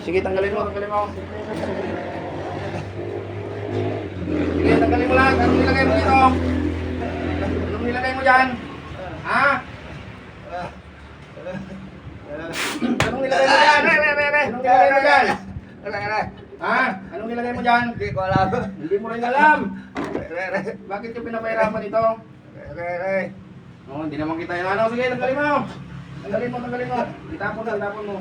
Sige, tanggalin mo, tanggalin mo. Sige, tanggalin mo lang. Anong nilagay mo dito? Anong nilagay mo dyan? Ha? Anong nilagay mo dyan? Anong nilagay mo dyan? Ha? Anong nilagay mo dyan? Hindi ko alam. Hindi mo rin alam. Bakit yung pinapahirapan ito? Oh, hindi naman kita yung ano. Sige, tanggalin mo. Tanggalin mo, tanggalin mo. Itapon mo, itapon mo.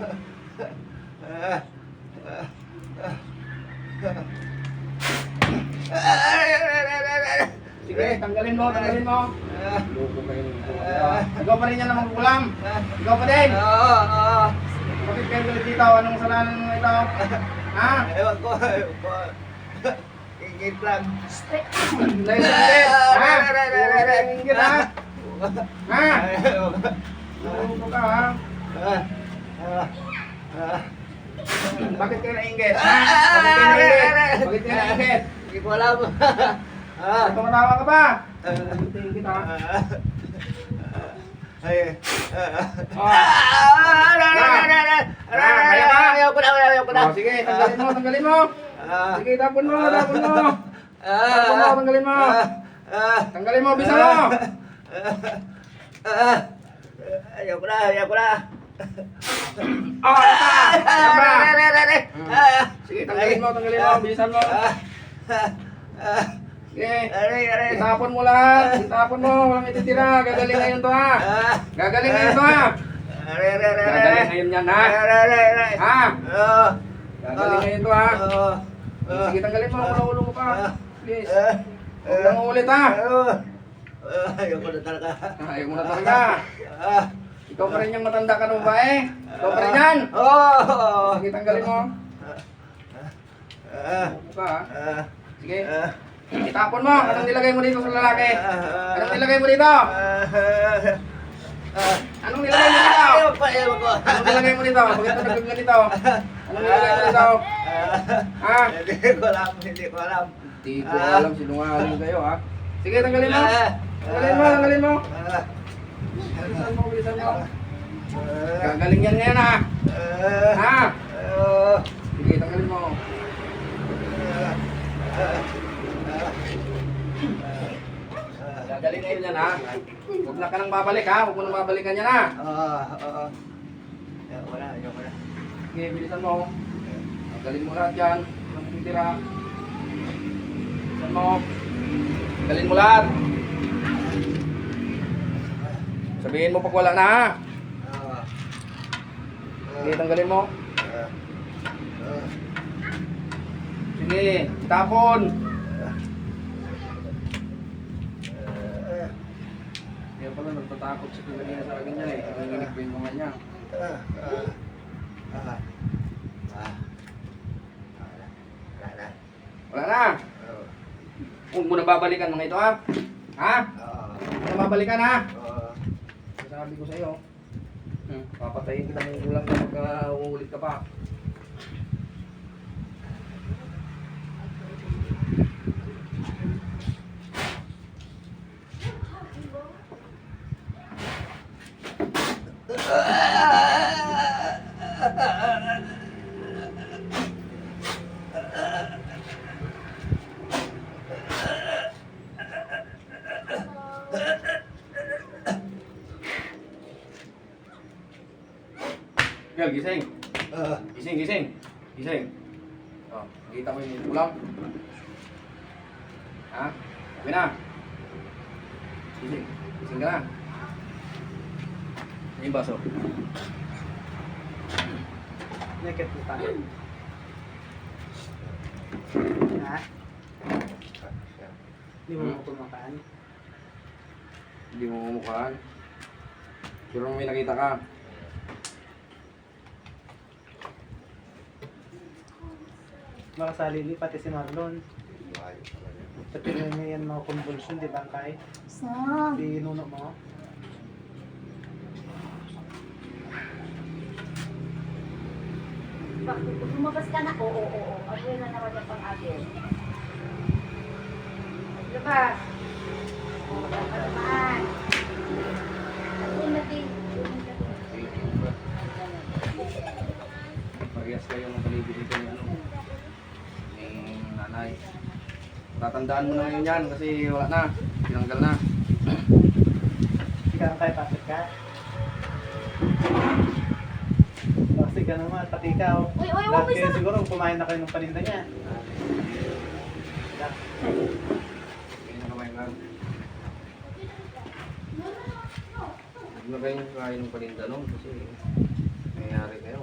Sige, tanggalin mo, tanggalin mo. Loko kayo. Ikaw pa rin yan na magkukulam. Ikaw pa din. Bakit kayo galit dito? Anong kasalanan mo ito? Ha? Ewan ko. Ingit lang. Dahil sa ingit. Ha? Ang ingit ha? Ha? Loko ka ha? Bakit kayo nainggit? Ha? Bakit kayo nainggit? Bakit kayo nainggit? Hindi ko alam. Tumatawa ka ba? Tingin kita. Ayaw ko na. Oh, sige, tanggalin mo, tanggalin mo. Sige, tapon mo, tapon mo. Tapon mo, tanggalin mo. Tanggalin mo, bisa mo. Ayaw ko na. Oh, sige, tanggalin mo, bilisan mo. Sige, itapon mo lahat. Itapon mo, walang ititira. Gagaling ngayon to ha. Gagaling ngayon to ha. Gagaling ngayon yan ha. Ha? Gagaling ngayon to ha. Sige, tanggalin mo, ulo mo pa. Please. Huwag lang ulit ha. Ayaw ko na talaga. Ayaw mo na talaga. Ikaw pa rin yung matanda ka nung bae. Ikaw pa rin yan. Sige, tanggalin mo. Upo ka ha. Sige. Itapon mo. Anong nilagay mo dito sa lalaki? Anong nilagay mo dito? Anong nilagay mo dito? Ayaw ko. Anong nilagay mo dito? Bakit ito nagkaganito? Anong nilagay mo dito? Ha? Hindi ko alam. Hindi ko alam. Sinungaling kayo ha. Sige, tanggalin mo. Tanggalin mo. Bilisan mo. Gagaling yan ngayon ha. Ha? Sige, tanggalin mo. Gagaling ngayon yan ha. Huwag na ka nang babalik ha. Huwag mo nang babalikan yan ha. Ayaw ko na. Sige, bilisan mo. Tanggalin mo lahat yan. Walang titira. Bilisan mo. Tanggalin mo lahat. Sabihin mo pag wala na ha. Sige, tanggalin mo. Sige, tapon. Kaya pala nagtatakot si Kuya sa akin niya eh. Nanginig ko yung mga niya. Wala na. Huwag mo na babalikan mga ito ha. Ha? Huwag mo na babalikan ha. Sabi ko sa iyo. Papatayin kita ng ulang kapag uulit ka pa. Gal, gising. Gising. Oh, nakita mo yung ulam. Ha? Sabi na. Gising ka na. Yung baso. Nakit mo tayo. Ha? Hindi mo kumakain. Hindi mo mumukhaan. Pero may nakita ka. Makasali ni pati si Marlon. Pati na niya yan mga convulsion, di ba kay? Sam. Di nuno mo. Bakit? Lumabas ka na? Oo. Agil na naman yung pang-agil. Lumabas. Naman. Agil na din. Tatandaan mo na ngayon yan kasi wala na. Tinanggal na. Ikaw tayo, pasok ka. Kasi ganun nga, pati ikaw. Uy, Lahat may kayo sarap. siguro kumain na kayo ng paninda niya. Ngayon na kamay lang. Huwag na kayong kain ng paninda nun kasi nangyayari kayo.